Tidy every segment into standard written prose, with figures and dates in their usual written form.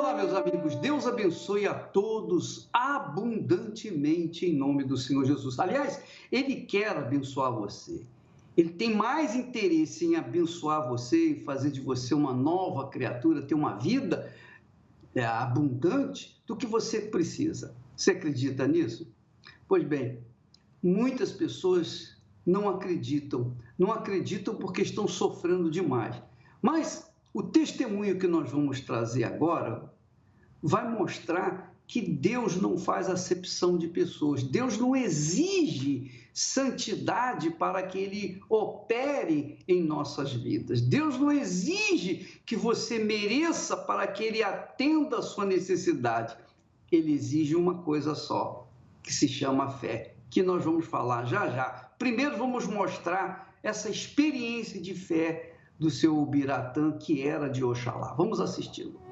Olá, meus amigos. Deus abençoe a todos abundantemente em nome do Senhor Jesus. Aliás, Ele quer abençoar você. Ele tem mais interesse em abençoar você, em fazer de você uma nova criatura, ter uma vida abundante, do que você precisa. Você acredita nisso? Pois bem, muitas pessoas não acreditam porque estão sofrendo demais. Mas o testemunho que nós vamos trazer agora vai mostrar que Deus não faz acepção de pessoas. Deus não exige santidade para que Ele opere em nossas vidas. Deus não exige que você mereça para que Ele atenda a sua necessidade. Ele exige uma coisa só, que se chama fé, que nós vamos falar já já. Primeiro vamos mostrar essa experiência de fé do seu Ubiratã, que era de Oxalá. Vamos assisti-lo.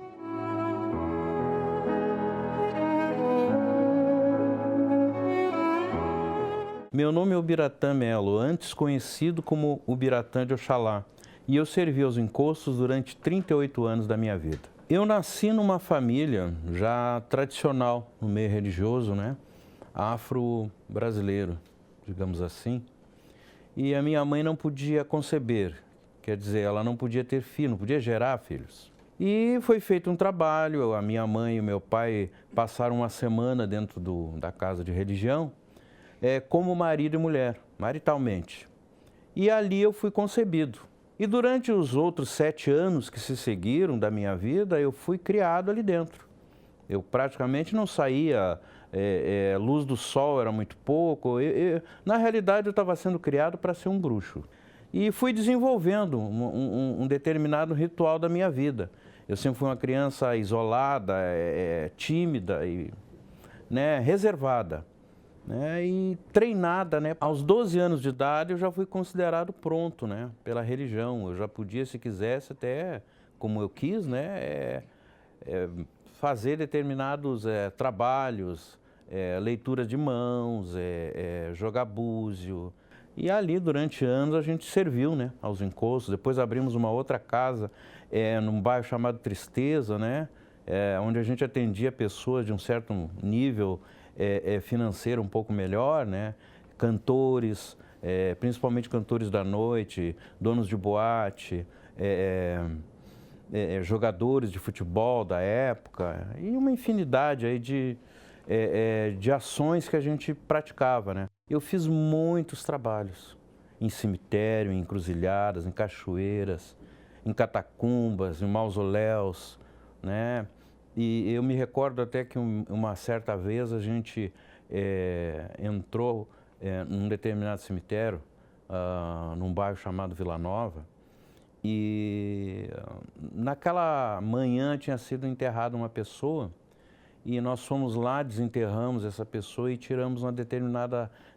Meu nome é Ubiratã Melo, antes conhecido como Ubiratã de Oxalá, e eu servi aos encostos durante 38 anos da minha vida. Eu nasci numa família já tradicional no meio religioso, né? Afro-brasileiro, digamos assim. E a minha mãe não podia conceber, quer dizer, ela não podia ter filho, não podia gerar filhos. E foi feito um trabalho, a minha mãe e o meu pai passaram uma semana dentro da casa de religião, como marido e mulher, maritalmente. E ali eu fui concebido. E durante os outros 7 anos que se seguiram da minha vida, eu fui criado ali dentro. Eu praticamente não saía, luz do sol era muito pouco. Na realidade, eu estava sendo criado para ser um bruxo. E fui desenvolvendo um determinado ritual da minha vida. Eu sempre fui uma criança isolada, tímida e reservada. E treinada, aos 12 anos de idade eu já fui considerado pronto, pela religião. Eu já podia, se quisesse, até como eu quis, fazer determinados trabalhos, leituras de mãos, jogar búzio. E ali, durante anos, a gente serviu, aos encostos. Depois abrimos uma outra casa, num bairro chamado Tristeza, onde a gente atendia pessoas de um certo nível financeiro um pouco melhor, cantores, principalmente cantores da noite, donos de boate, jogadores de futebol da época e uma infinidade aí de ações que a gente praticava, Eu fiz muitos trabalhos em cemitério, em encruzilhadas, em cachoeiras, em catacumbas, em mausoléus, E eu me recordo até que uma certa vez a gente entrou num determinado cemitério, num bairro chamado Vila Nova, e naquela manhã tinha sido enterrada uma pessoa e nós fomos lá, desenterramos essa pessoa e tiramos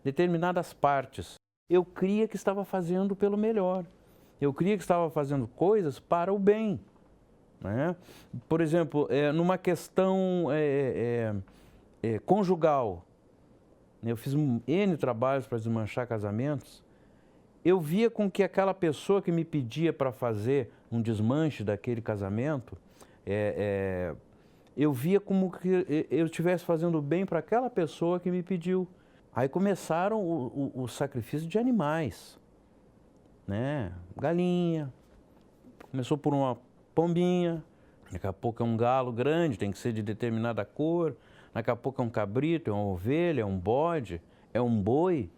determinadas partes. Eu cria que estava fazendo pelo melhor, eu cria que estava fazendo coisas para o bem. Por exemplo, numa questão conjugal, eu fiz N trabalhos para desmanchar casamentos, eu via com que aquela pessoa que me pedia para fazer um desmanche daquele casamento, eu via como que eu estivesse fazendo bem para aquela pessoa que me pediu. Aí começaram o sacrifício de animais, galinha, começou por uma pombinha, daqui a pouco é um galo grande, tem que ser de determinada cor, daqui a pouco é um cabrito, é uma ovelha, é um bode, é um boi,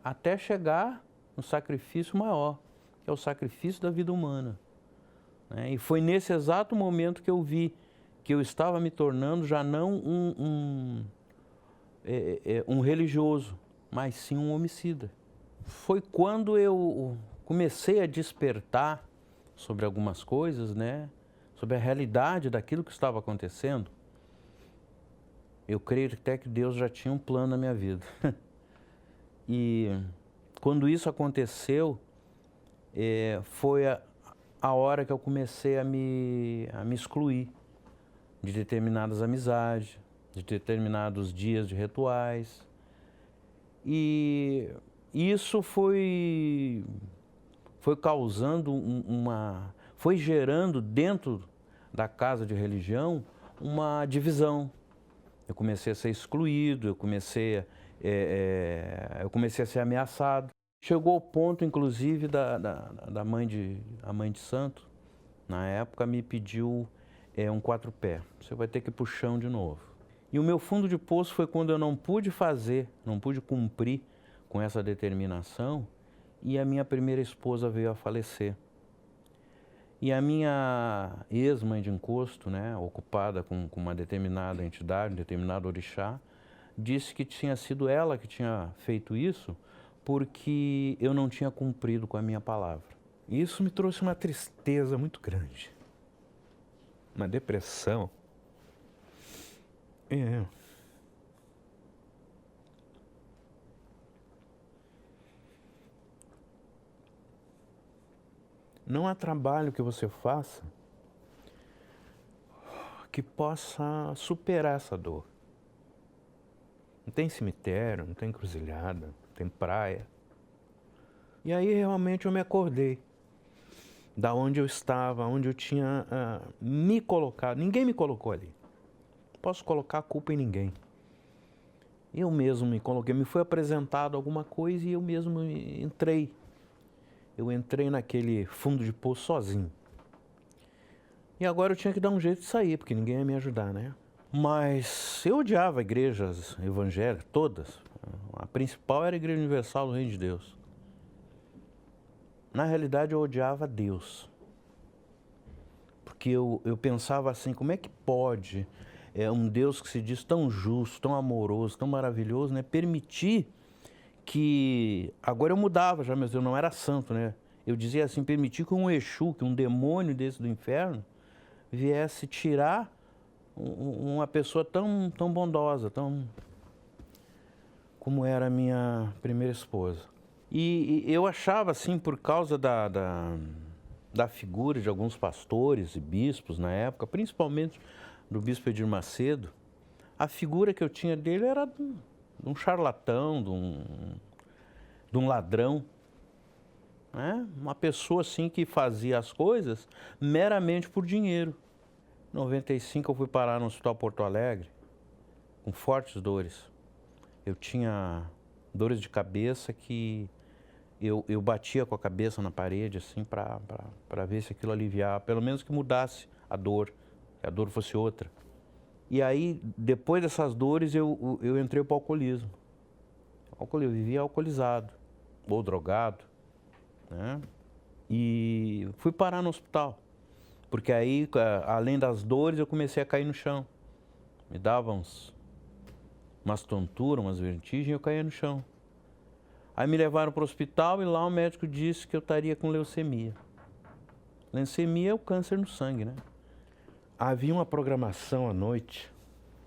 até chegar no sacrifício maior, que é o sacrifício da vida humana. E foi nesse exato momento que eu vi que eu estava me tornando já não um religioso, mas sim um homicida. Foi quando eu comecei a despertar sobre algumas coisas, sobre a realidade daquilo que estava acontecendo. Eu creio até que Deus já tinha um plano na minha vida. E quando isso aconteceu, foi a hora que eu comecei a me excluir de determinadas amizades, de determinados dias de rituais. E isso foi causando foi gerando dentro da casa de religião uma divisão. Eu comecei a ser excluído, eu comecei a ser ameaçado. Chegou ao ponto, inclusive, a mãe de santo, na época, me pediu um 4-pé. Você vai ter que ir para o chão de novo. E o meu fundo de poço foi quando eu não pude cumprir com essa determinação, e a minha primeira esposa veio a falecer. E a minha ex-mãe de encosto, né, ocupada com uma determinada entidade, um determinado orixá, disse que tinha sido ela que tinha feito isso porque eu não tinha cumprido com a minha palavra. E isso me trouxe uma tristeza muito grande, uma depressão. Não há trabalho que você faça que possa superar essa dor. Não tem cemitério, não tem encruzilhada, não tem praia. E aí realmente eu me acordei da onde eu estava, onde eu tinha me colocado. Ninguém me colocou ali. Não posso colocar a culpa em ninguém. Eu mesmo me coloquei, me foi apresentado alguma coisa e eu mesmo entrei. Eu entrei naquele fundo de poço sozinho. E agora eu tinha que dar um jeito de sair, porque ninguém ia me ajudar, né? Mas eu odiava igrejas evangélicas, todas. A principal era a Igreja Universal do Reino de Deus. Na realidade, eu odiava Deus. Porque eu pensava assim, como é que pode um Deus que se diz tão justo, tão amoroso, tão maravilhoso, né, permitir que... Agora eu mudava já, mas eu não era santo, né? Eu dizia assim, permitir que um Exu, que um demônio desse do inferno, viesse tirar uma pessoa tão bondosa, como era a minha primeira esposa. E eu achava, assim, por causa da figura de alguns pastores e bispos na época, principalmente do bispo Edir Macedo, a figura que eu tinha dele era de um charlatão, de um ladrão, né? Uma pessoa assim que fazia as coisas meramente por dinheiro. Em 95 eu fui parar no Hospital Porto Alegre com fortes dores. Eu tinha dores de cabeça que eu batia com a cabeça na parede assim para ver se aquilo aliviava, pelo menos que mudasse a dor, que a dor fosse outra. E aí, depois dessas dores, eu entrei para o alcoolismo. Eu vivia alcoolizado ou drogado, né? E fui parar no hospital, porque aí, além das dores, eu comecei a cair no chão. Me davam umas tonturas, umas vertigens, e eu caía no chão. Aí me levaram para o hospital e lá o médico disse que eu estaria com leucemia. Leucemia é o câncer no sangue, né? Havia uma programação à noite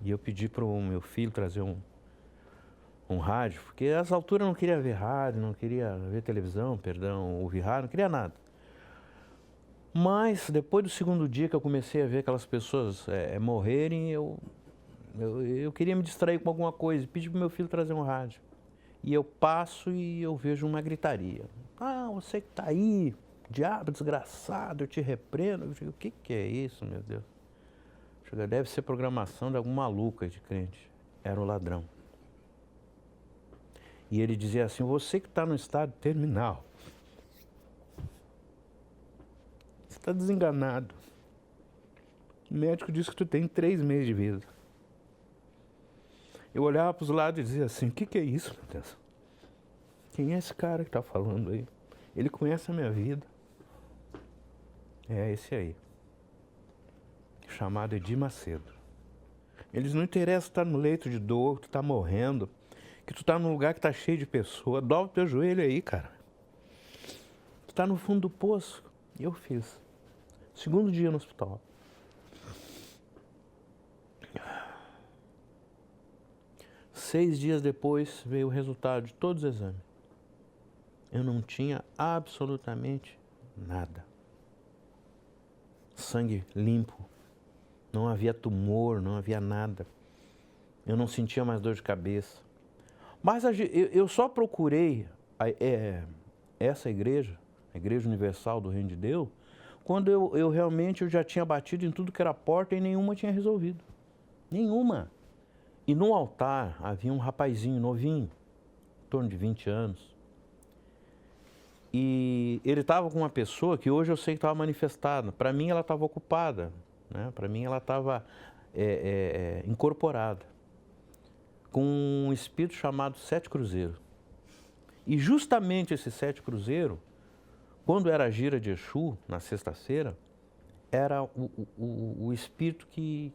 e eu pedi para o meu filho trazer um rádio, porque nessa altura eu não queria ver rádio, não queria ver televisão, ouvir rádio, não queria nada. Mas depois do segundo dia que eu comecei a ver aquelas pessoas morrerem, eu queria me distrair com alguma coisa, pedi para o meu filho trazer um rádio. E eu passo e eu vejo uma gritaria. Ah, você que está aí, diabo desgraçado, eu te repreendo. Eu digo, o que é isso, meu Deus? Deve ser programação de algum maluco aí de crente. Era o ladrão. E ele dizia assim, você que está no estado terminal, você está desenganado. O médico disse que tu tem 3 meses de vida. Eu olhava para os lados e dizia assim, o que é isso, meu Deus? Quem é esse cara que está falando aí? Ele conhece a minha vida. É esse aí. Chamado Edir Macedo. Eles não interessam estar no leito de dor, tu tá morrendo, que tu tá num lugar que tá cheio de pessoas. Dobra o teu joelho aí, cara. Tu tá no fundo do poço. E eu fiz. Segundo dia no hospital. Seis dias depois veio o resultado de todos os exames. Eu não tinha absolutamente nada. Sangue limpo. Não havia tumor, não havia nada. Eu não sentia mais dor de cabeça. Mas eu só procurei essa igreja, a Igreja Universal do Reino de Deus, quando eu realmente já tinha batido em tudo que era porta e nenhuma tinha resolvido. Nenhuma. E no altar havia um rapazinho novinho, em torno de 20 anos. E ele estava com uma pessoa que hoje eu sei que estava manifestada. Para mim ela estava ocupada, né? Para mim ela estava incorporada com um espírito chamado Sete Cruzeiro. E justamente esse Sete Cruzeiro, quando era a gira de Exu, na sexta-feira, era o espírito que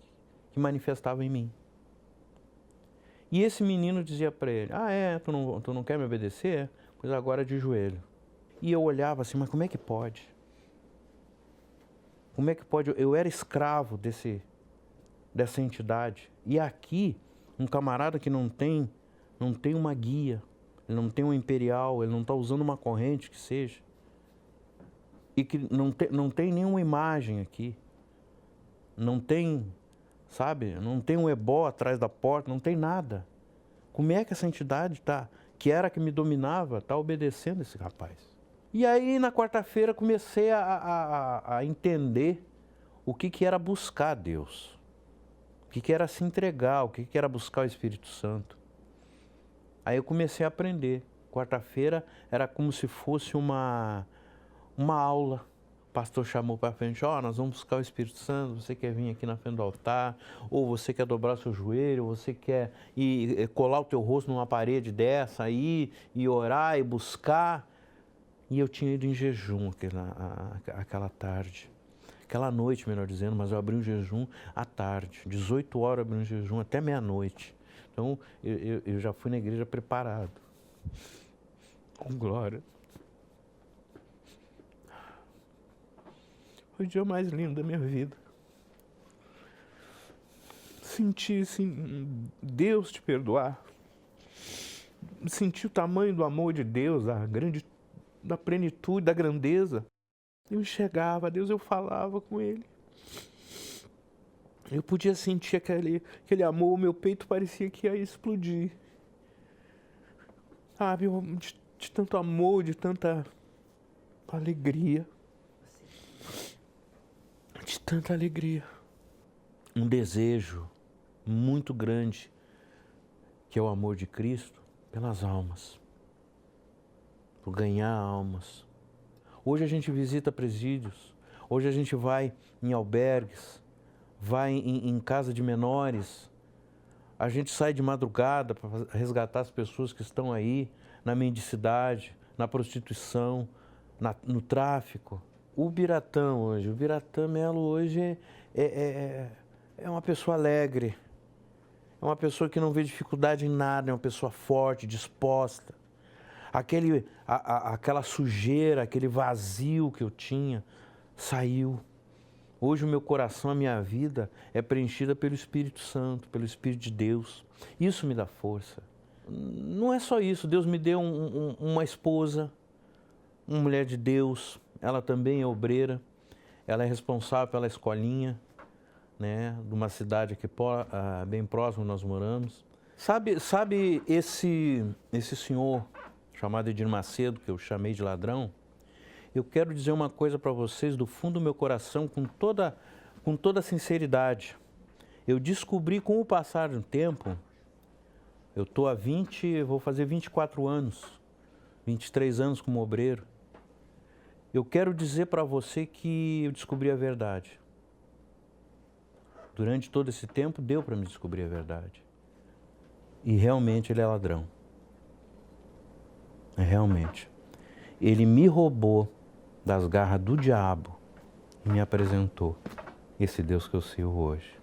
manifestava em mim. E esse menino dizia para ele, tu não quer me obedecer? Pois agora de joelho. E eu olhava assim, mas como é que pode? Como é que pode? Eu era escravo dessa entidade. E aqui, um camarada que não tem uma guia, ele não tem um imperial, ele não está usando uma corrente que seja, e que não tem nenhuma imagem aqui, não tem, sabe, não tem um ebó atrás da porta, não tem nada. Como é que essa entidade que era a que me dominava, está obedecendo esse rapaz? E aí, na quarta-feira, comecei a entender o que era buscar Deus, o que era se entregar, o que era buscar o Espírito Santo. Aí eu comecei a aprender. Quarta-feira era como se fosse uma aula. O pastor chamou para frente, nós vamos buscar o Espírito Santo, você quer vir aqui na frente do altar, ou você quer dobrar o seu joelho, ou você quer ir colar o teu rosto numa parede dessa aí, e orar e buscar. E eu tinha ido em jejum aquela tarde, aquela noite, melhor dizendo, mas eu abri um jejum à tarde, 18 horas eu abri um jejum até meia-noite. Então, eu já fui na igreja preparado, com glória. Foi o dia mais lindo da minha vida. Senti, assim, Deus te perdoar. Senti o tamanho do amor de Deus, da plenitude, da grandeza. Eu enxergava a Deus, eu falava com Ele. Eu podia sentir aquele amor, o meu peito parecia que ia explodir. Sabe, de tanto amor, de tanta alegria. De tanta alegria. Um desejo muito grande, que é o amor de Cristo pelas almas. Por ganhar almas. Hoje a gente visita presídios, hoje a gente vai em albergues, vai em casa de menores, a gente sai de madrugada para resgatar as pessoas que estão aí na mendicidade, na prostituição, no tráfico. O Biratã Melo hoje é uma pessoa alegre, é uma pessoa que não vê dificuldade em nada, é uma pessoa forte, disposta. Aquela sujeira, aquele vazio que eu tinha, saiu. Hoje o meu coração, a minha vida é preenchida pelo Espírito Santo, pelo Espírito de Deus. Isso me dá força. Não é só isso, Deus me deu uma esposa, uma mulher de Deus, ela também é obreira, ela é responsável pela escolinha, né, de uma cidade aqui bem próximo nós moramos. Sabe esse senhor chamado Edir Macedo, que eu chamei de ladrão? Eu quero dizer uma coisa para vocês do fundo do meu coração, com toda sinceridade. Eu descobri com o passar do tempo, eu estou vou fazer 24 anos, 23 anos como obreiro. Eu quero dizer para você que eu descobri a verdade. Durante todo esse tempo, deu para me descobrir a verdade. E realmente ele é ladrão. Realmente. Ele me roubou das garras do diabo e me apresentou esse Deus que eu sirvo hoje.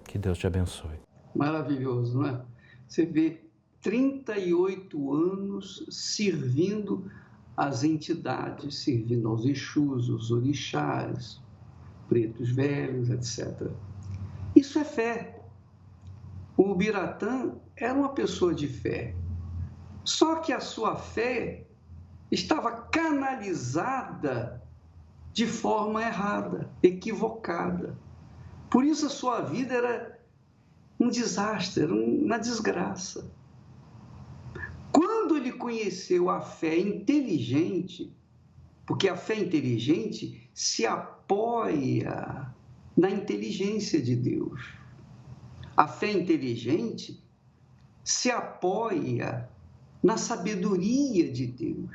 Que Deus te abençoe. Maravilhoso, não é? Você vê 38 anos servindo as entidades, servindo aos Exus, os orixás, pretos velhos, etc. Isso é fé. O Biratã era uma pessoa de fé. Só que a sua fé estava canalizada de forma errada, equivocada. Por isso a sua vida era um desastre, era uma desgraça. Quando ele conheceu a fé inteligente, Porque a fé inteligente se apoia na inteligência de Deus. A fé inteligente se apoia na sabedoria de Deus.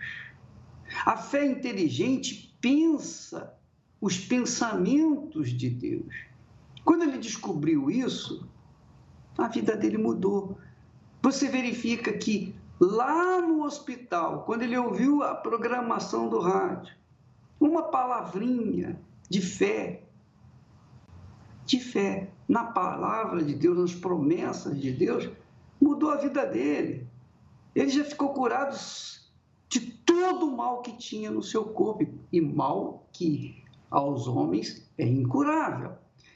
A fé inteligente pensa os pensamentos de Deus. Quando ele descobriu isso, a vida dele mudou. Você verifica que lá no hospital, quando ele ouviu a programação do rádio, uma palavrinha de fé na palavra de Deus, nas promessas de Deus, mudou a vida dele. Ele já ficou curado de todo o mal que tinha no seu corpo, e mal que aos homens é incurável.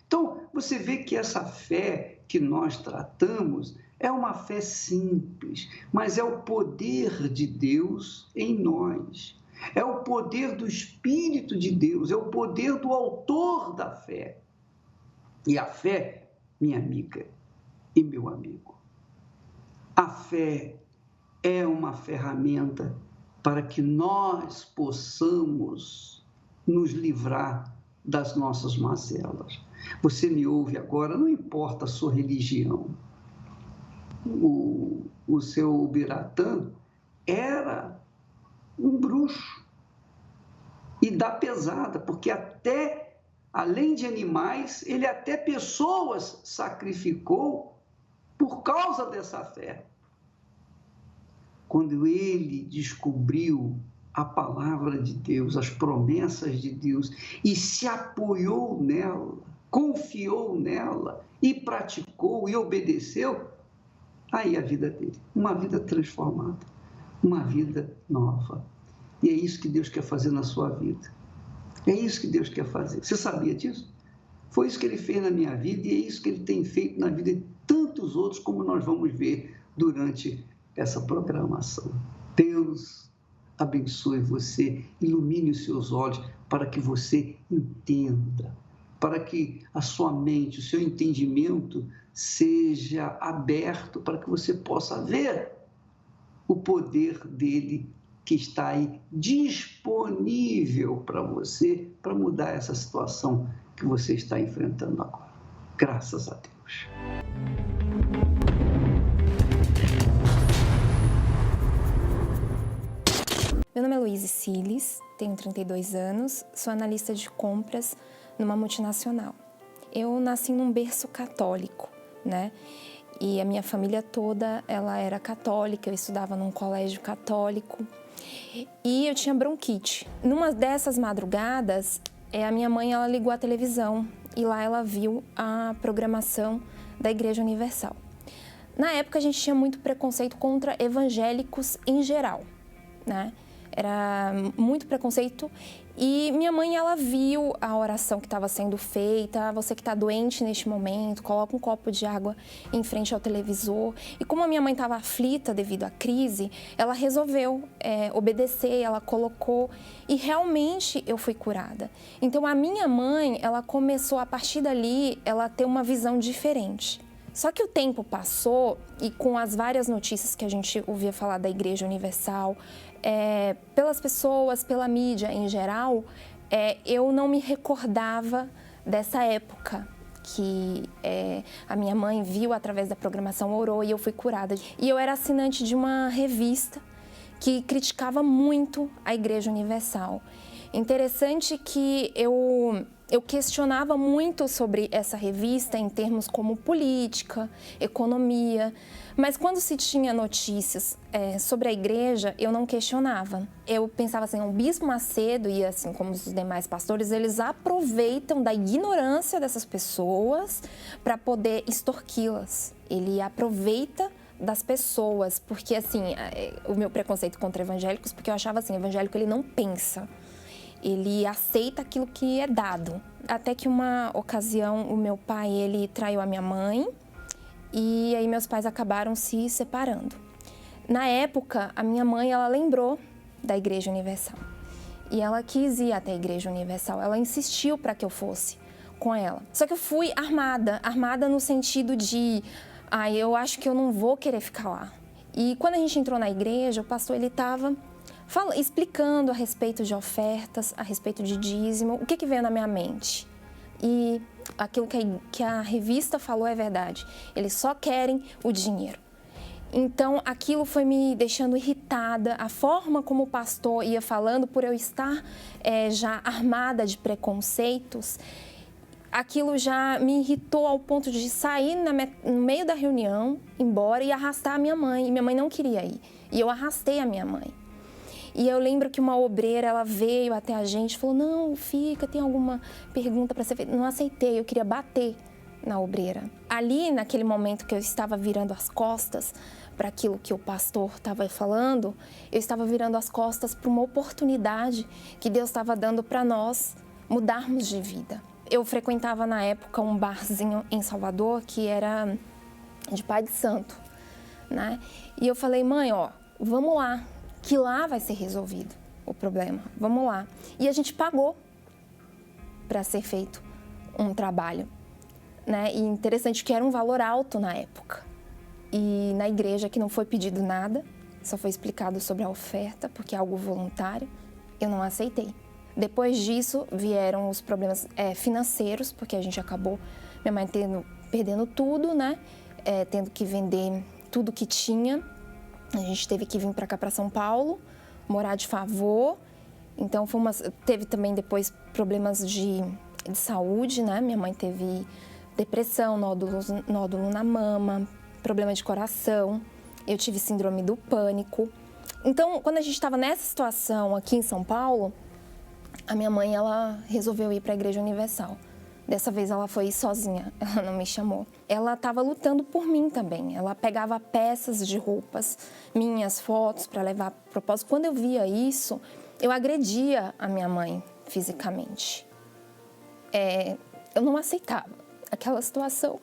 Então, você vê que essa fé que nós tratamos é uma fé simples, mas é o poder de Deus em nós. É o poder do Espírito de Deus, é o poder do autor da fé. E a fé, minha amiga e meu amigo, a fé é uma ferramenta para que nós possamos nos livrar das nossas mazelas. Você me ouve agora, não importa a sua religião. O seu Ubiratã era um bruxo e da pesada, porque até, além de animais, ele até pessoas sacrificou por causa dessa fé. Quando ele descobriu a palavra de Deus, as promessas de Deus, e se apoiou nela, confiou nela, e praticou, e obedeceu, aí a vida dele, uma vida transformada, uma vida nova. E é isso que Deus quer fazer na sua vida. É isso que Deus quer fazer. Você sabia disso? Foi isso que Ele fez na minha vida e é isso que Ele tem feito na vida de tantos outros, como nós vamos ver durante essa programação. Deus abençoe você, ilumine os seus olhos para que você entenda, para que a sua mente, o seu entendimento seja aberto para que você possa ver o poder dele que está aí disponível para você, para mudar essa situação que você está enfrentando agora. Graças a Deus. Meu nome é Luíse Siles, tenho 32 anos, sou analista de compras numa multinacional. Eu nasci num berço católico, né? E a minha família toda, ela era católica, eu estudava num colégio católico e eu tinha bronquite. Numa dessas madrugadas, a minha mãe, ela ligou a televisão e lá ela viu a programação da Igreja Universal. Na época, a gente tinha muito preconceito contra evangélicos em geral, né? Era muito preconceito e minha mãe, ela viu a oração que estava sendo feita. Você que está doente neste momento, coloca um copo de água em frente ao televisor. E como a minha mãe estava aflita devido à crise, ela resolveu obedecer, ela colocou e realmente eu fui curada. Então a minha mãe, ela começou a partir dali, ela ter uma visão diferente. Só que o tempo passou e com as várias notícias que a gente ouvia falar da Igreja Universal, pelas pessoas, pela mídia em geral, eu não me recordava dessa época que a minha mãe viu através da programação, orou e eu fui curada. E eu era assinante de uma revista que criticava muito a Igreja Universal. Interessante que eu questionava muito sobre essa revista em termos como política, economia, mas quando se tinha notícias sobre a igreja, eu não questionava. Eu pensava assim, o Bispo Macedo e assim como os demais pastores, eles aproveitam da ignorância dessas pessoas para poder extorquí-las. Ele aproveita das pessoas, porque assim, o meu preconceito contra evangélicos, porque eu achava assim, evangélico ele não pensa. Ele aceita aquilo que é dado. Até que uma ocasião, o meu pai, ele traiu a minha mãe e aí meus pais acabaram se separando. Na época, a minha mãe, ela lembrou da Igreja Universal e ela quis ir até a Igreja Universal. Ela insistiu para que eu fosse com ela. Só que eu fui armada no sentido de, eu acho que eu não vou querer ficar lá. E quando a gente entrou na igreja, o pastor, ele estava explicando a respeito de ofertas, a respeito de dízimo, o que veio na minha mente? E aquilo que a revista falou é verdade, eles só querem o dinheiro. Então, aquilo foi me deixando irritada, a forma como o pastor ia falando, por eu estar já armada de preconceitos, aquilo já me irritou ao ponto de sair no meio da reunião, embora, e arrastar a minha mãe. E minha mãe não queria ir, e eu arrastei a minha mãe. E eu lembro que uma obreira, ela veio até a gente e falou, não, fica, tem alguma pergunta para ser feita? Não aceitei, eu queria bater na obreira. Ali, naquele momento que eu estava virando as costas para aquilo que o pastor estava falando, eu estava virando as costas para uma oportunidade que Deus estava dando para nós mudarmos de vida. Eu frequentava na época um barzinho em Salvador que era de Pai de Santo, né? E eu falei, mãe, ó, vamos lá, que lá vai ser resolvido o problema, vamos lá. E a gente pagou para ser feito um trabalho, né? E interessante que era um valor alto na época. E na igreja que não foi pedido nada, só foi explicado sobre a oferta, porque é algo voluntário, eu não aceitei. Depois disso vieram os problemas financeiros, porque a gente acabou, minha mãe perdendo tudo, né? Tendo que vender tudo que tinha. A gente teve que vir para cá, para São Paulo, morar de favor. Então, teve também depois problemas de saúde, né? Minha mãe teve depressão, nódulo na mama, problema de coração. Eu tive síndrome do pânico. Então, quando a gente estava nessa situação aqui em São Paulo, a minha mãe, ela resolveu ir para a Igreja Universal. Dessa vez ela foi sozinha, ela não me chamou. Ela estava lutando por mim também. Ela pegava peças de roupas, minhas fotos para levar para propósito. Quando eu via isso, eu agredia a minha mãe fisicamente. Eu não aceitava aquela situação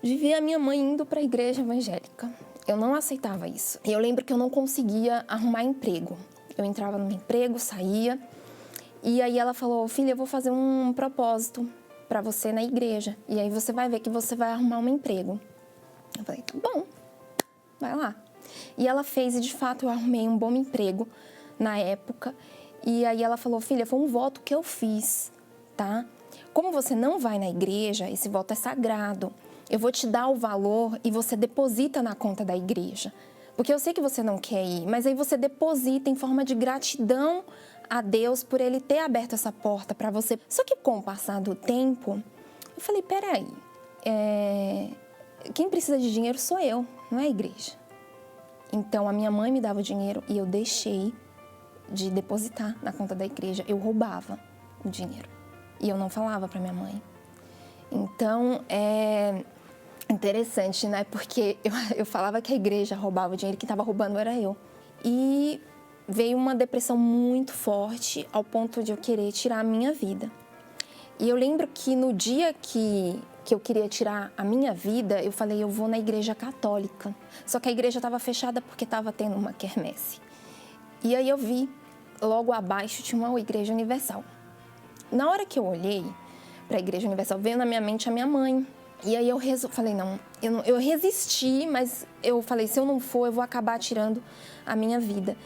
de ver a minha mãe indo para a igreja evangélica. Eu não aceitava isso. E eu lembro que eu não conseguia arrumar emprego. Eu entrava no meu emprego, saía. E aí ela falou, filha, eu vou fazer um propósito para você na igreja. E aí você vai ver que você vai arrumar um emprego. Eu falei, tá bom, vai lá. E ela fez, e de fato eu arrumei um bom emprego na época. E aí ela falou, filha, foi um voto que eu fiz, tá? Como você não vai na igreja, esse voto é sagrado. Eu vou te dar o valor e você deposita na conta da igreja. Porque eu sei que você não quer ir, mas aí você deposita em forma de gratidão a Deus por Ele ter aberto essa porta para você. Só que com o passar do tempo, eu falei, peraí, quem precisa de dinheiro sou eu, não é a igreja. Então a minha mãe me dava o dinheiro e eu deixei de depositar na conta da igreja. Eu roubava o dinheiro e eu não falava para minha mãe. Então, interessante, né? Porque eu falava que a igreja roubava o dinheiro, quem estava roubando era eu. E veio uma depressão muito forte ao ponto de eu querer tirar a minha vida. E eu lembro que no dia que eu queria tirar a minha vida, eu falei, eu vou na igreja católica. Só que a igreja estava fechada porque estava tendo uma quermesse. E aí eu vi, logo abaixo tinha uma igreja universal. Na hora que eu olhei para a igreja universal, veio na minha mente a minha mãe. E aí eu falei, não, eu resisti, mas eu falei, se eu não for, eu vou acabar tirando a minha vida.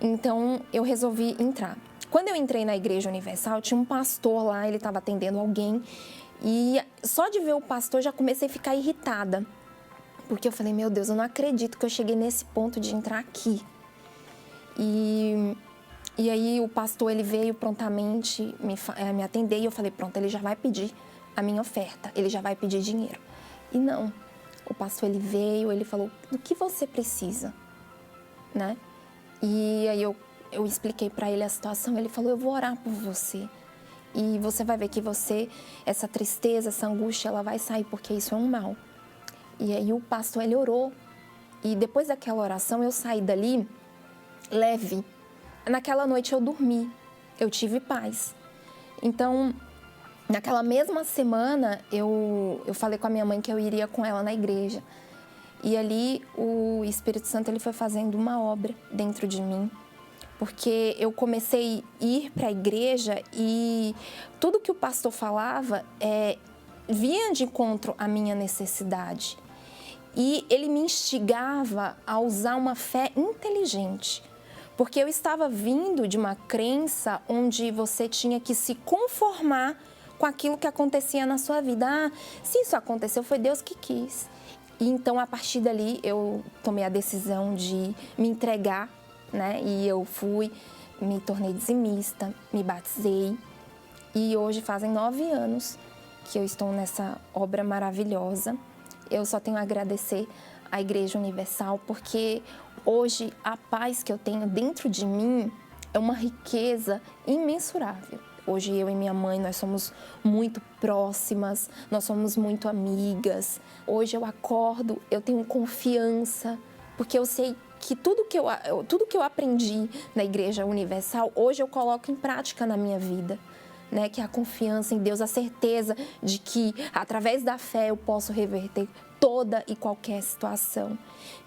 Então, eu resolvi entrar. Quando eu entrei na Igreja Universal, tinha um pastor lá, ele estava atendendo alguém. E só de ver o pastor, já comecei a ficar irritada. Porque eu falei, meu Deus, eu não acredito que eu cheguei nesse ponto de entrar aqui. E aí o pastor, ele veio prontamente me atender e eu falei, pronto, ele já vai pedir a minha oferta, ele já vai pedir dinheiro. E não, o pastor, ele veio, ele falou, do que você precisa, né? E aí eu expliquei para ele a situação, ele falou, eu vou orar por você. E você vai ver que essa tristeza, essa angústia, ela vai sair, porque isso é um mal. E aí o pastor, ele orou. E depois daquela oração, eu saí dali leve. Naquela noite eu dormi, eu tive paz. Então, naquela mesma semana, eu falei com a minha mãe que eu iria com ela na igreja. E ali o Espírito Santo, ele foi fazendo uma obra dentro de mim. Porque eu comecei a ir para a igreja e tudo que o pastor falava vinha de encontro à minha necessidade. E ele me instigava a usar uma fé inteligente, porque eu estava vindo de uma crença onde você tinha que se conformar com aquilo que acontecia na sua vida. Ah, se isso aconteceu, foi Deus que quis. E então, a partir dali, eu tomei a decisão de me entregar, né? E eu me tornei dizimista, me batizei. E hoje fazem 9 anos que eu estou nessa obra maravilhosa. Eu só tenho a agradecer à Igreja Universal, porque hoje a paz que eu tenho dentro de mim é uma riqueza imensurável. Hoje eu e minha mãe, nós somos muito próximas, nós somos muito amigas. Hoje eu acordo, eu tenho confiança, porque eu sei que tudo que eu aprendi na Igreja Universal, hoje eu coloco em prática na minha vida. Né, que é a confiança em Deus, a certeza de que, através da fé, eu posso reverter toda e qualquer situação.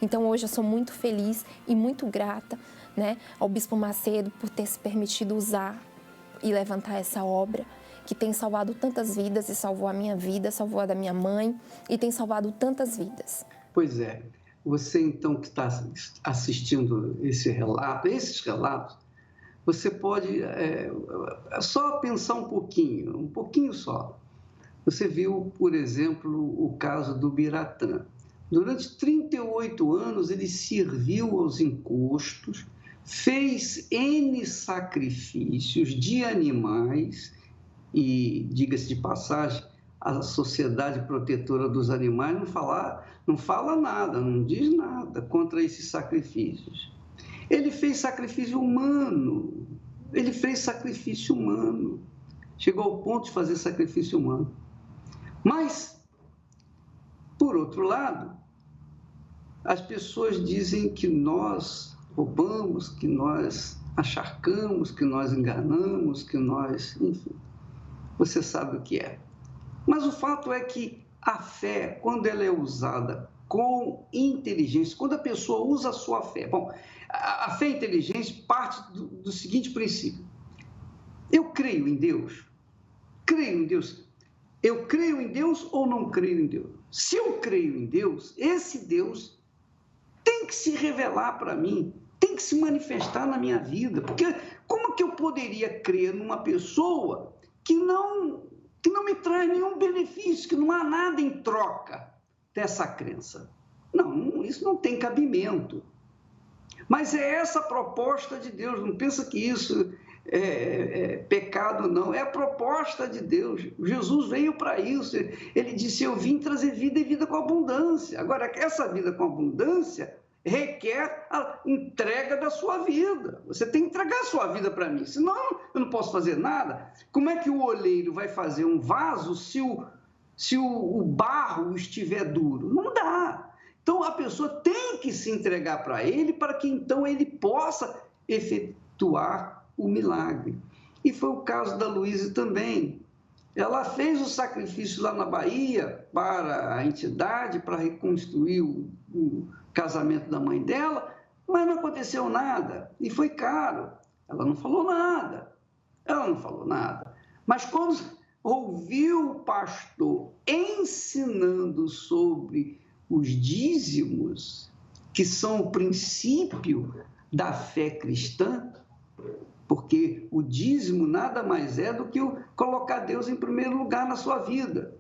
Então, hoje eu sou muito feliz e muito grata, né, ao Bispo Macedo por ter se permitido usar e levantar essa obra, que tem salvado tantas vidas, e salvou a minha vida, salvou a da minha mãe, e tem salvado tantas vidas. Pois é. Você, então, que está assistindo esses relatos, você pode só pensar um pouquinho só. Você viu, por exemplo, o caso do Biratã. Durante 38 anos, ele serviu aos encostos, fez N sacrifícios de animais, e, diga-se de passagem, a Sociedade Protetora dos Animais não fala nada, não diz nada contra esses sacrifícios. Ele fez sacrifício humano. Chegou ao ponto de fazer sacrifício humano. Mas, por outro lado, as pessoas dizem que nós roubamos, que nós acharcamos, que nós enganamos, enfim, você sabe o que é. Mas o fato é que a fé, quando ela é usada com inteligência, quando a pessoa usa a sua fé... Bom, a fé inteligente parte do seguinte princípio. Eu creio em Deus? Creio em Deus. Eu creio em Deus ou não creio em Deus? Se eu creio em Deus, esse Deus tem que se revelar para mim, tem que se manifestar na minha vida. Porque como que eu poderia crer numa pessoa que não me traz nenhum benefício, que não há nada em troca dessa crença? Não, isso não tem cabimento. Mas é essa a proposta de Deus. Não pensa que isso é pecado, não. É a proposta de Deus. Jesus veio para isso. Ele disse, eu vim trazer vida e vida com abundância. Agora, essa vida com abundância requer a entrega da sua vida. Você tem que entregar a sua vida para mim. Senão, eu não posso fazer nada. Como é que o oleiro vai fazer um vaso se o barro estiver duro? Não dá. Então, a pessoa tem que se entregar para ele, para que então ele possa efetuar o milagre. E foi o caso da Luísa também. Ela fez o sacrifício lá na Bahia para a entidade, para reconstruir o casamento da mãe dela, mas não aconteceu nada. E foi caro. Ela não falou nada. Mas quando ouviu o pastor ensinando sobre os dízimos, que são o princípio da fé cristã, porque o dízimo nada mais é do que colocar Deus em primeiro lugar na sua vida.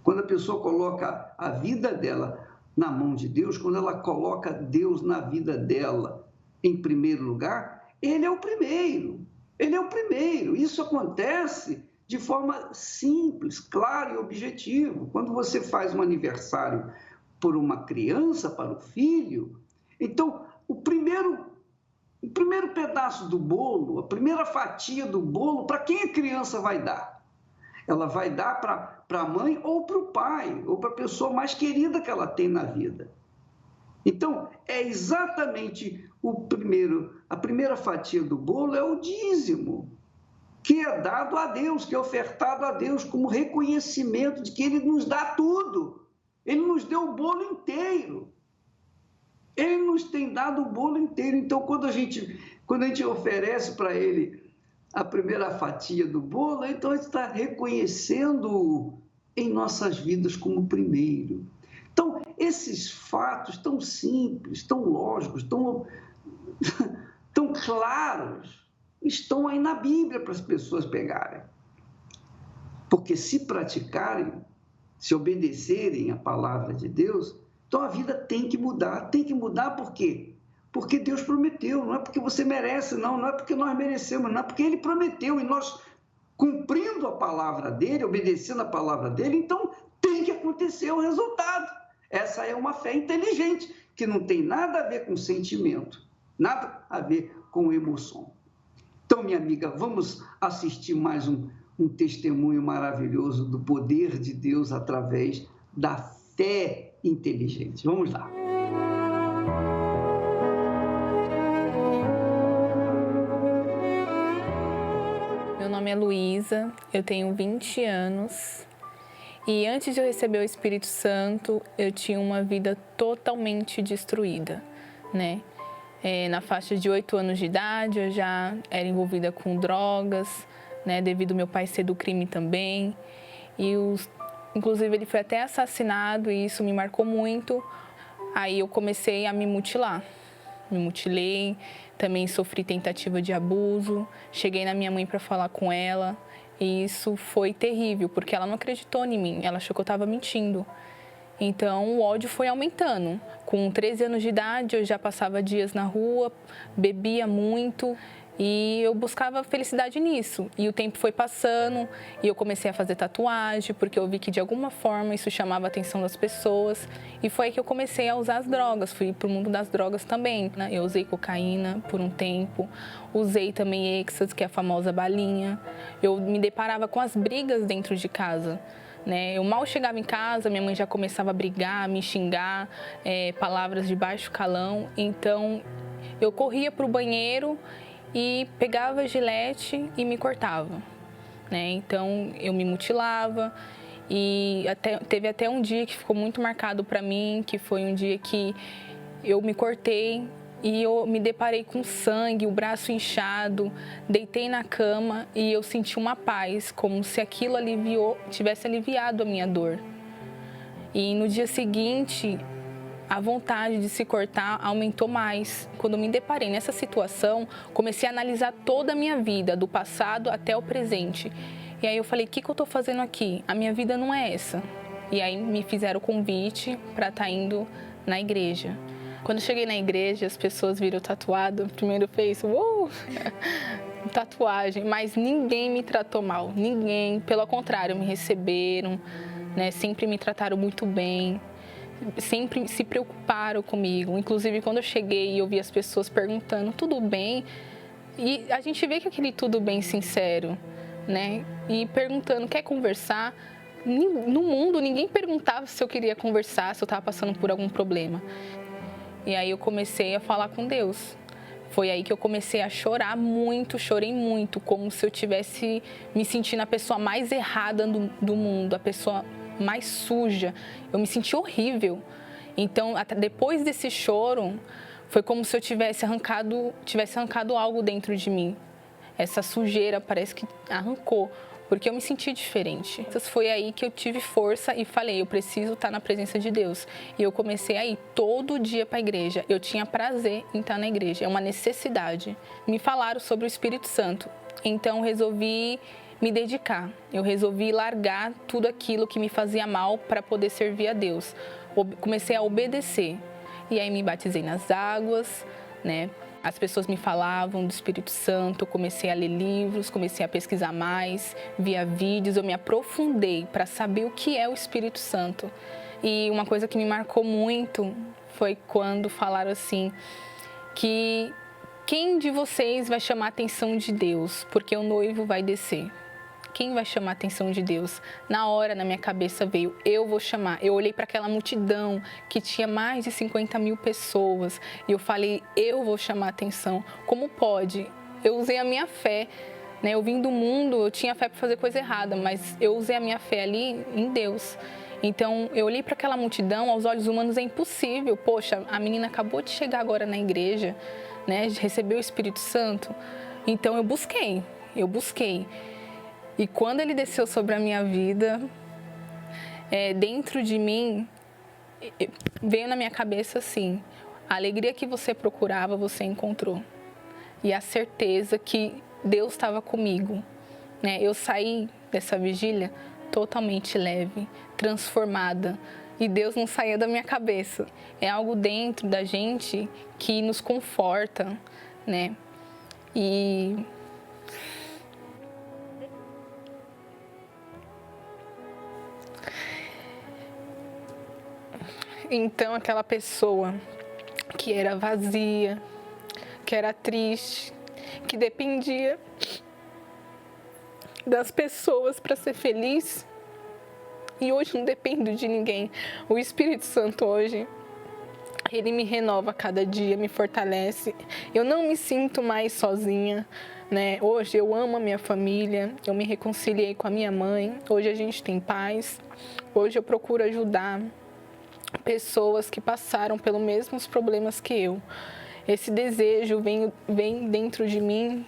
Quando a pessoa coloca a vida dela na mão de Deus, quando ela coloca Deus na vida dela em primeiro lugar, Ele é o primeiro. Isso acontece de forma simples, clara e objetiva. Quando você faz um aniversário por uma criança, para o filho, então o primeiro pedaço do bolo, a primeira fatia do bolo, para quem a criança vai dar? Ela vai dar para a mãe ou para o pai, ou para a pessoa mais querida que ela tem na vida. Então, é exatamente a primeira fatia do bolo é o dízimo, que é dado a Deus, que é ofertado a Deus como reconhecimento de que Ele nos dá tudo. Ele nos deu o bolo inteiro. Ele nos tem dado o bolo inteiro. Então, quando a gente oferece para Ele a primeira fatia do bolo, então a gente está reconhecendo em nossas vidas como primeiro. Então, esses fatos tão simples, tão lógicos, tão claros, estão aí na Bíblia para as pessoas pegarem. Porque se praticarem, se obedecerem à palavra de Deus, então a vida tem que mudar. Tem que mudar por quê? Porque Deus prometeu, não é porque você merece, não é porque nós merecemos, não é porque Ele prometeu, e nós, cumprindo a palavra dEle, obedecendo a palavra dEle, então tem que acontecer o resultado. Essa é uma fé inteligente, que não tem nada a ver com sentimento, nada a ver com emoção. Então, minha amiga, vamos assistir mais um testemunho maravilhoso do poder de Deus através da fé inteligente. Vamos lá. Meu nome é Luísa, eu tenho 20 anos e antes de eu receber o Espírito Santo, eu tinha uma vida totalmente destruída, né? Na faixa de 8 anos de idade, eu já era envolvida com drogas, né, devido ao meu pai ser do crime também. Inclusive, ele foi até assassinado e isso me marcou muito. Aí eu comecei a me mutilar. Me mutilei, também sofri tentativa de abuso. Cheguei na minha mãe para falar com ela e isso foi terrível, porque ela não acreditou em mim, ela achou que eu estava mentindo. Então, o ódio foi aumentando. Com 13 anos de idade, eu já passava dias na rua, bebia muito e eu buscava felicidade nisso. E o tempo foi passando e eu comecei a fazer tatuagem, porque eu vi que, de alguma forma, isso chamava a atenção das pessoas. E foi aí que eu comecei a usar as drogas, fui para o mundo das drogas também, né? Eu usei cocaína por um tempo, usei também êxtase, que é a famosa balinha. Eu me deparava com as brigas dentro de casa. Eu mal chegava em casa, minha mãe já começava a brigar, a me xingar, palavras de baixo calão. Então, eu corria para o banheiro e pegava a gilete e me cortava. Então, eu me mutilava e teve até um dia que ficou muito marcado para mim, que foi um dia que eu me cortei e eu me deparei com sangue, o braço inchado, deitei na cama e eu senti uma paz, como se aquilo tivesse aliviado a minha dor. E no dia seguinte, a vontade de se cortar aumentou mais. Quando eu me deparei nessa situação, comecei a analisar toda a minha vida, do passado até o presente. E aí eu falei, o que eu estou fazendo aqui? A minha vida não é essa. E aí me fizeram o convite para estar indo na igreja. Quando eu cheguei na igreja, as pessoas viram tatuado. Primeiro fez, tatuagem, mas ninguém me tratou mal, ninguém. Pelo contrário, me receberam, sempre me trataram muito bem, sempre se preocuparam comigo. Inclusive, quando eu cheguei e eu vi as pessoas perguntando, tudo bem? E a gente vê que aquele tudo bem sincero, E perguntando, quer conversar? No mundo, ninguém perguntava se eu queria conversar, se eu estava passando por algum problema. E aí eu comecei a falar com Deus. Foi aí que eu comecei a chorar muito, chorei muito, como se eu tivesse me sentindo a pessoa mais errada do mundo, a pessoa mais suja. Eu me senti horrível. Então, até depois desse choro, foi como se eu tivesse arrancado algo dentro de mim. Essa sujeira parece que arrancou, porque eu me senti diferente. Foi aí que eu tive força e falei, eu preciso estar na presença de Deus. E eu comecei a ir todo dia para a igreja. Eu tinha prazer em estar na igreja, é uma necessidade. Me falaram sobre o Espírito Santo, então resolvi me dedicar. Eu resolvi largar tudo aquilo que me fazia mal para poder servir a Deus. Comecei a obedecer. E aí me batizei nas águas, As pessoas me falavam do Espírito Santo, eu comecei a ler livros, comecei a pesquisar mais, via vídeos, eu me aprofundei para saber o que é o Espírito Santo. E uma coisa que me marcou muito foi quando falaram assim, que quem de vocês vai chamar a atenção de Deus, porque o noivo vai descer? Quem vai chamar a atenção de Deus? Na hora, na minha cabeça veio, eu vou chamar. Eu olhei para aquela multidão que tinha mais de 50 mil pessoas e eu falei, eu vou chamar a atenção. Como pode? Eu usei a minha fé, Eu vim do mundo, eu tinha fé para fazer coisa errada, mas eu usei a minha fé ali em Deus. Então, eu olhei para aquela multidão, aos olhos humanos é impossível. Poxa, a menina acabou de chegar agora na igreja, recebeu o Espírito Santo. Então, eu busquei. E quando ele desceu sobre a minha vida, dentro de mim, veio na minha cabeça assim, a alegria que você procurava, você encontrou. E a certeza que Deus estava comigo, né? Eu saí dessa vigília totalmente leve, transformada. E Deus não saía da minha cabeça. É algo dentro da gente que nos conforta, né? E então aquela pessoa que era vazia, que era triste, que dependia das pessoas para ser feliz, e hoje não dependo de ninguém. O Espírito Santo hoje, ele me renova a cada dia, me fortalece. Eu não me sinto mais sozinha, né? Hoje eu amo a minha família, eu me reconciliei com a minha mãe, hoje a gente tem paz, hoje eu procuro ajudar pessoas que passaram pelos mesmos problemas que eu. Esse desejo vem dentro de mim,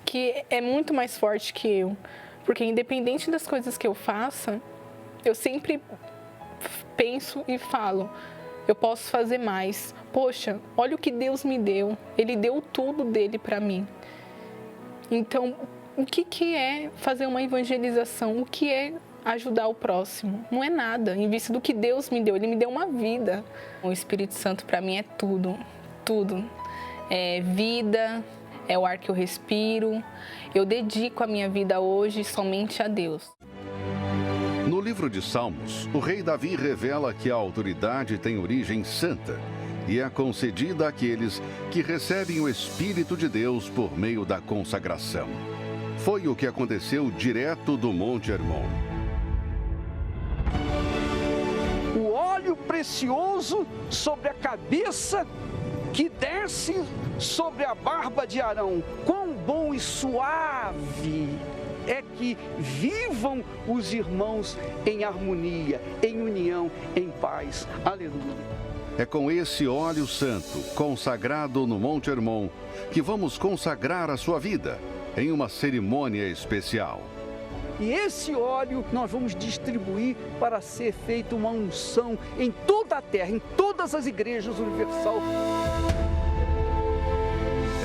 que é muito mais forte que eu, porque independente das coisas que eu faça, eu sempre penso e falo, eu posso fazer mais. Poxa, olha o que Deus me deu. Ele deu tudo dele para mim. Então, o que é fazer uma evangelização? O que é ajudar o próximo? Não é nada, em vista do que Deus me deu. Ele me deu uma vida. O Espírito Santo para mim é tudo, tudo. É vida, é o ar que eu respiro. Eu dedico a minha vida hoje somente a Deus. No livro de Salmos, o rei Davi revela que a autoridade tem origem santa e é concedida àqueles que recebem o Espírito de Deus por meio da consagração. Foi o que aconteceu direto do Monte Hermon. O óleo precioso sobre a cabeça que desce sobre a barba de Arão. Quão bom e suave é que vivam os irmãos em harmonia, em união, em paz. Aleluia. É com esse óleo santo, consagrado no Monte Hermon, que vamos consagrar a sua vida em uma cerimônia especial. E esse óleo nós vamos distribuir para ser feita uma unção em toda a terra, em todas as igrejas universal.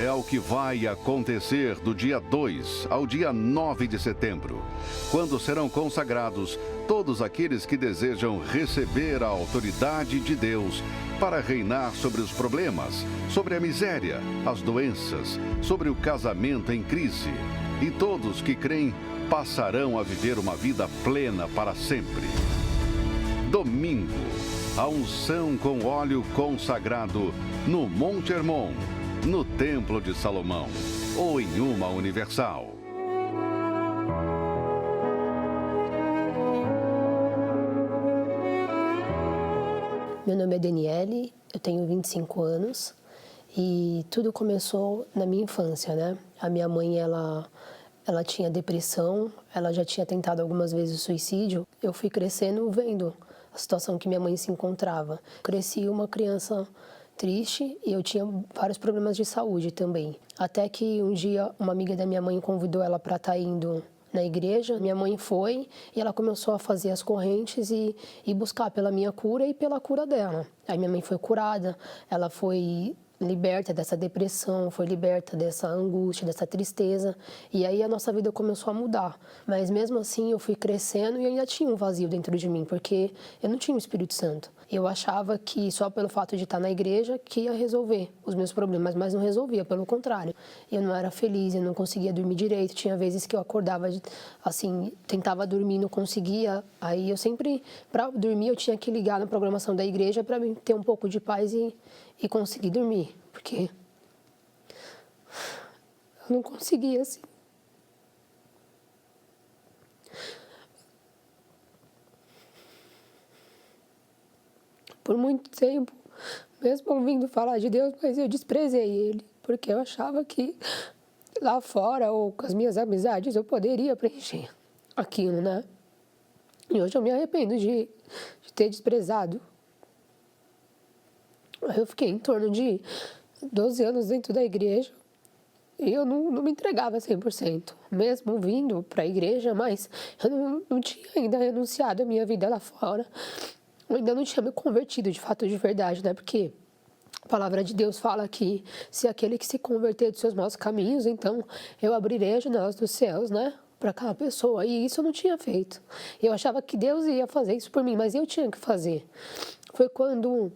É o que vai acontecer do dia 2 ao dia 9 de setembro, quando serão consagrados todos aqueles que desejam receber a autoridade de Deus para reinar sobre os problemas, sobre a miséria, as doenças, sobre o casamento em crise. E todos que creem passarão a viver uma vida plena para sempre. Domingo, a unção com óleo consagrado no Monte Hermon, no Templo de Salomão ou em uma universal. Meu nome é Daniele, eu tenho 25 anos e tudo começou na minha infância, né? A minha mãe, ela tinha depressão, ela já tinha tentado algumas vezes suicídio. Eu fui crescendo vendo a situação que minha mãe se encontrava. Cresci uma criança triste e eu tinha vários problemas de saúde também. Até que um dia uma amiga da minha mãe convidou ela para estar indo na igreja. Minha mãe foi e ela começou a fazer as correntes e buscar pela minha cura e pela cura dela. Aí minha mãe foi curada, ela foi liberta dessa depressão, foi liberta dessa angústia, dessa tristeza. E aí a nossa vida começou a mudar. Mas mesmo assim eu fui crescendo e ainda tinha um vazio dentro de mim, porque eu não tinha o Espírito Santo. Eu achava que só pelo fato de estar na igreja que ia resolver os meus problemas, mas não resolvia, pelo contrário. Eu não era feliz, eu não conseguia dormir direito. Tinha vezes que eu acordava, assim, tentava dormir, não conseguia. Aí eu sempre, para dormir, eu tinha que ligar na programação da igreja para ter um pouco de paz e conseguir dormir, porque eu não conseguia, assim. Por muito tempo, mesmo ouvindo falar de Deus, mas eu desprezei Ele, porque eu achava que lá fora ou com as minhas amizades eu poderia preencher aquilo, né? E hoje eu me arrependo de ter desprezado. Eu fiquei em torno de 12 anos dentro da igreja e eu não me entregava 100%, mesmo vindo para a igreja, mas eu não tinha ainda renunciado a minha vida lá fora. eu ainda não tinha me convertido de fato, de verdade, né? Porque a palavra de Deus fala que se aquele que se converter dos seus maus caminhos, então eu abrirei as janelas dos céus, né? Para aquela pessoa. E isso eu não tinha feito. Eu achava que Deus ia fazer isso por mim, mas eu tinha que fazer. Foi quando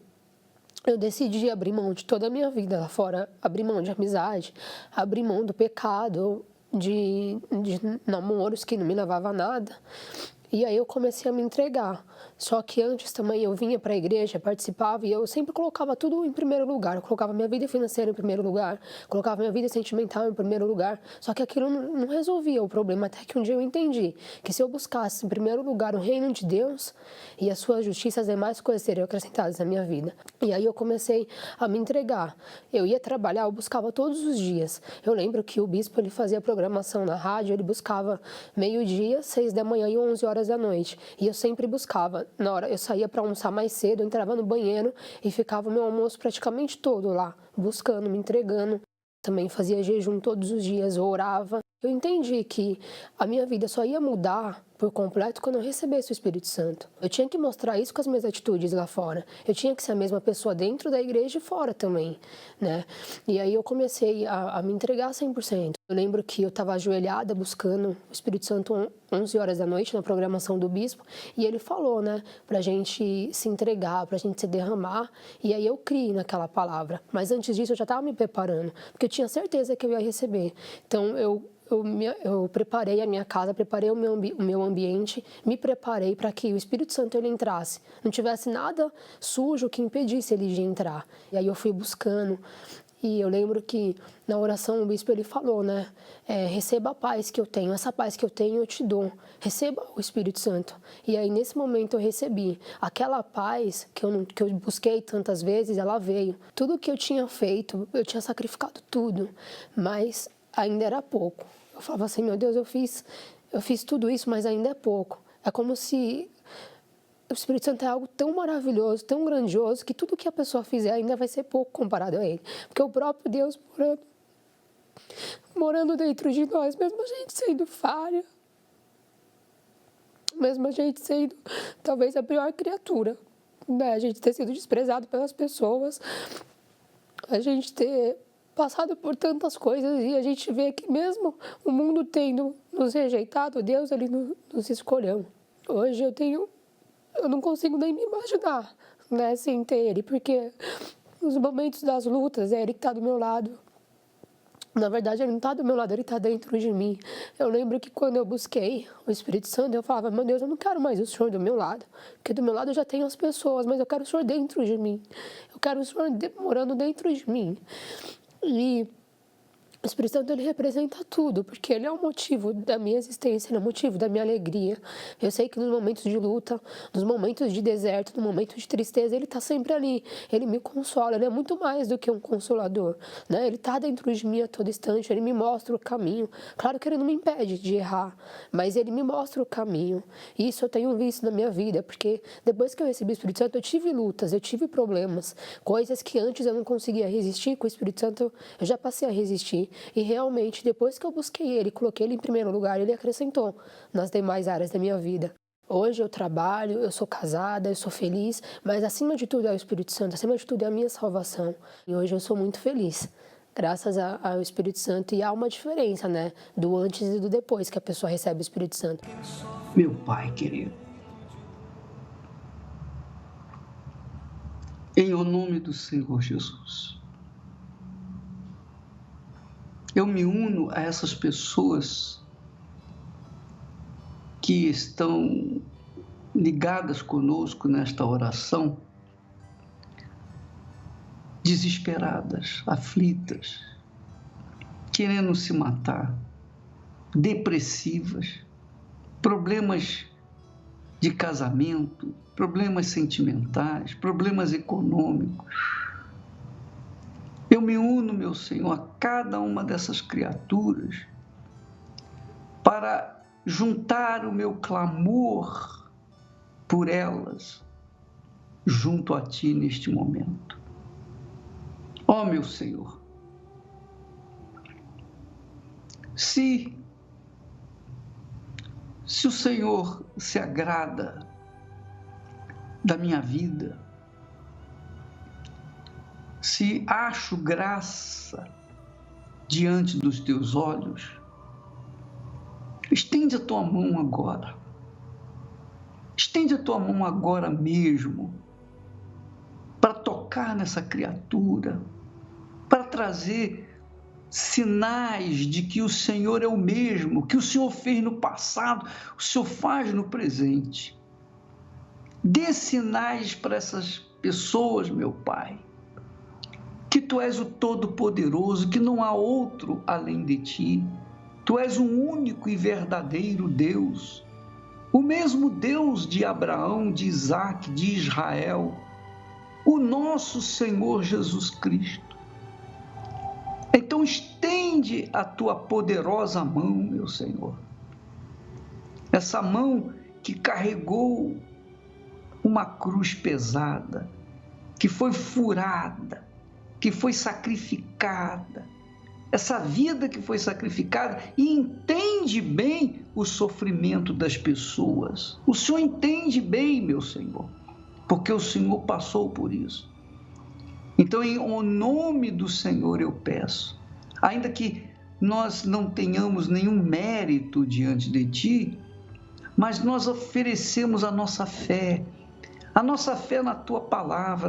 eu decidi abrir mão de toda a minha vida lá fora, abrir mão de amizade, abrir mão do pecado, de namoros que não me levavam a nada. E aí eu comecei a me entregar. Só que antes também eu vinha para a igreja, participava e eu sempre colocava tudo em primeiro lugar. Eu colocava minha vida financeira em primeiro lugar, colocava minha vida sentimental em primeiro lugar. Só que aquilo não resolvia o problema, até que um dia eu entendi que se eu buscasse em primeiro lugar o reino de Deus e a sua justiça, as demais coisas seriam acrescentadas na minha vida. E aí eu comecei a me entregar. Eu ia trabalhar, eu buscava todos os dias. Eu lembro que o bispo ele fazia programação na rádio, ele buscava meio-dia, 6 da manhã e 11 horas da noite. E eu sempre buscava. Na hora eu saía para almoçar mais cedo, eu entrava no banheiro e ficava o meu almoço praticamente todo lá, buscando, me entregando. Também fazia jejum todos os dias, eu orava. Eu entendi que a minha vida só ia mudar por completo quando eu recebesse o Espírito Santo. Eu tinha que mostrar isso com as minhas atitudes lá fora. Eu tinha que ser a mesma pessoa dentro da igreja e fora também, né? E aí eu comecei a me entregar 100%. Eu lembro que eu estava ajoelhada buscando o Espírito Santo 11 horas da noite na programação do bispo e ele falou, né, pra gente se entregar, pra gente se derramar, e aí eu criei naquela palavra. Mas antes disso eu já estava me preparando, porque eu tinha certeza que eu ia receber. Então eu preparei a minha casa, preparei o meu ambiente, me preparei para que o Espírito Santo ele entrasse. Não tivesse nada sujo que impedisse ele de entrar. E aí eu fui buscando. E eu lembro que na oração o bispo ele falou, né? Receba a paz que eu tenho, essa paz que eu tenho eu te dou. Receba o Espírito Santo. E aí nesse momento eu recebi. Aquela paz que eu busquei tantas vezes, ela veio. Tudo que eu tinha feito, eu tinha sacrificado tudo, mas ainda era pouco. Eu falava assim, meu Deus, eu fiz tudo isso, mas ainda é pouco. É como se o Espírito Santo é algo tão maravilhoso, tão grandioso, que tudo que a pessoa fizer ainda vai ser pouco comparado a ele. Porque o próprio Deus morando dentro de nós, mesmo a gente sendo falha, mesmo a gente sendo talvez a pior criatura, né? A gente ter sido desprezado pelas pessoas, a gente ter passado por tantas coisas e a gente vê que mesmo o mundo tendo nos rejeitado, Deus ele nos escolheu. Hoje eu não consigo nem me imaginar, né, sem ter Ele, porque nos momentos das lutas é Ele que está do meu lado. Na verdade, Ele não está do meu lado, Ele está dentro de mim. Eu lembro que quando eu busquei o Espírito Santo, eu falava, meu Deus, eu não quero mais o Senhor do meu lado, porque do meu lado eu já tenho as pessoas, mas eu quero o Senhor dentro de mim. Eu quero o Senhor morando dentro de mim. E o Espírito Santo ele representa tudo, porque ele é o motivo da minha existência, ele é o motivo da minha alegria. Eu sei que nos momentos de luta, nos momentos de deserto, no momento de tristeza, ele está sempre ali. Ele me consola, ele é muito mais do que um consolador, né? Ele está dentro de mim a todo instante, ele me mostra o caminho. Claro que ele não me impede de errar, mas ele me mostra o caminho. E isso eu tenho visto na minha vida, porque depois que eu recebi o Espírito Santo, eu tive lutas, eu tive problemas, coisas que antes eu não conseguia resistir, com o Espírito Santo eu já passei a resistir. E realmente, depois que eu busquei Ele, coloquei Ele em primeiro lugar, Ele acrescentou nas demais áreas da minha vida. Hoje eu trabalho, eu sou casada, eu sou feliz, mas acima de tudo é o Espírito Santo, acima de tudo é a minha salvação. E hoje eu sou muito feliz, graças ao Espírito Santo. E há uma diferença, né, do antes e do depois que a pessoa recebe o Espírito Santo. Meu Pai querido, em o nome do Senhor Jesus, eu me uno a essas pessoas que estão ligadas conosco nesta oração, desesperadas, aflitas, querendo se matar, depressivas, problemas de casamento, problemas sentimentais, problemas econômicos. Eu me uno, meu Senhor, a cada uma dessas criaturas para juntar o meu clamor por elas junto a Ti neste momento. Ó, meu Senhor, se o Senhor se agrada da minha vida, se acho graça diante dos teus olhos, estende a tua mão agora. Estende a tua mão agora mesmo para tocar nessa criatura, para trazer sinais de que o Senhor é o mesmo, que o Senhor fez no passado, o Senhor faz no presente. Dê sinais para essas pessoas, meu Pai, que Tu és o Todo-Poderoso, que não há outro além de Ti. Tu és o único e verdadeiro Deus, o mesmo Deus de Abraão, de Isaac, de Israel, o nosso Senhor Jesus Cristo. Então estende a Tua poderosa mão, meu Senhor, essa mão que carregou uma cruz pesada, que foi furada, que foi sacrificada, essa vida que foi sacrificada, e entende bem o sofrimento das pessoas. O Senhor entende bem, meu Senhor, porque o Senhor passou por isso. Então, em nome do Senhor eu peço, ainda que nós não tenhamos nenhum mérito diante de Ti, mas nós oferecemos a nossa fé na Tua palavra,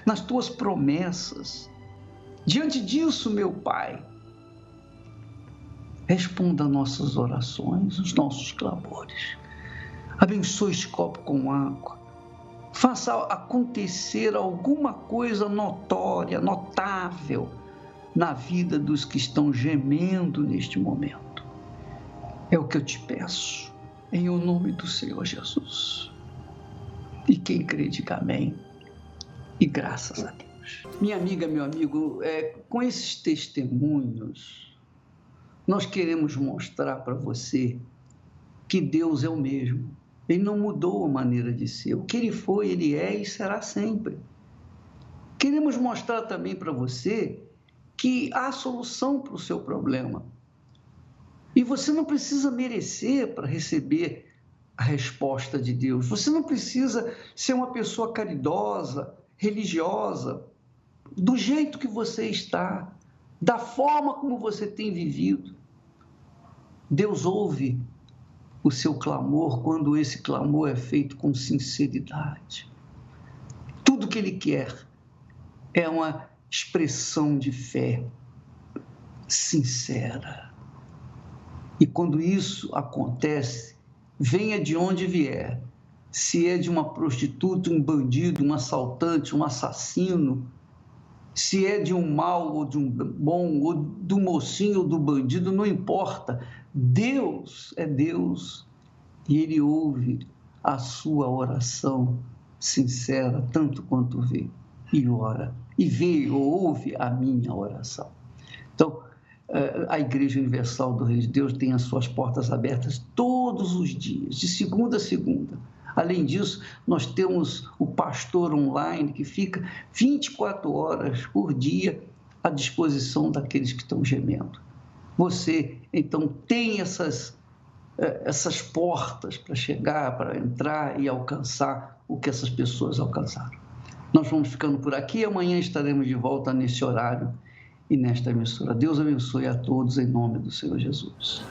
nas Tuas promessas. Diante disso, meu Pai, responda nossas orações, os nossos clamores. Abençoe este copo com água. Faça acontecer alguma coisa notória, notável na vida dos que estão gemendo neste momento. É o que eu te peço, em o nome do Senhor Jesus. E quem crê, diga amém. E graças a Deus. Minha amiga, meu amigo, com esses testemunhos, nós queremos mostrar para você que Deus é o mesmo. Ele não mudou a maneira de ser. O que Ele foi, Ele é e será sempre. Queremos mostrar também para você que há solução para o seu problema. E você não precisa merecer para receber a resposta de Deus. Você não precisa ser uma pessoa caridosa, religiosa, do jeito que você está, da forma como você tem vivido. Deus ouve o seu clamor quando esse clamor é feito com sinceridade. Tudo que Ele quer é uma expressão de fé sincera. E quando isso acontece, venha de onde vier, se é de uma prostituta, um bandido, um assaltante, um assassino, se é de um mal ou de um bom, ou do mocinho ou do bandido, não importa. Deus é Deus e Ele ouve a sua oração sincera, tanto quanto vê e ora, e vê ou ouve a minha oração. Então, a Igreja Universal do Reino de Deus tem as suas portas abertas todos os dias, de segunda a segunda. Além disso, nós temos o pastor online que fica 24 horas por dia à disposição daqueles que estão gemendo. Você, então, tem essas portas para chegar, para entrar e alcançar o que essas pessoas alcançaram. Nós vamos ficando por aqui, amanhã estaremos de volta nesse horário e nesta emissora. Deus abençoe a todos em nome do Senhor Jesus.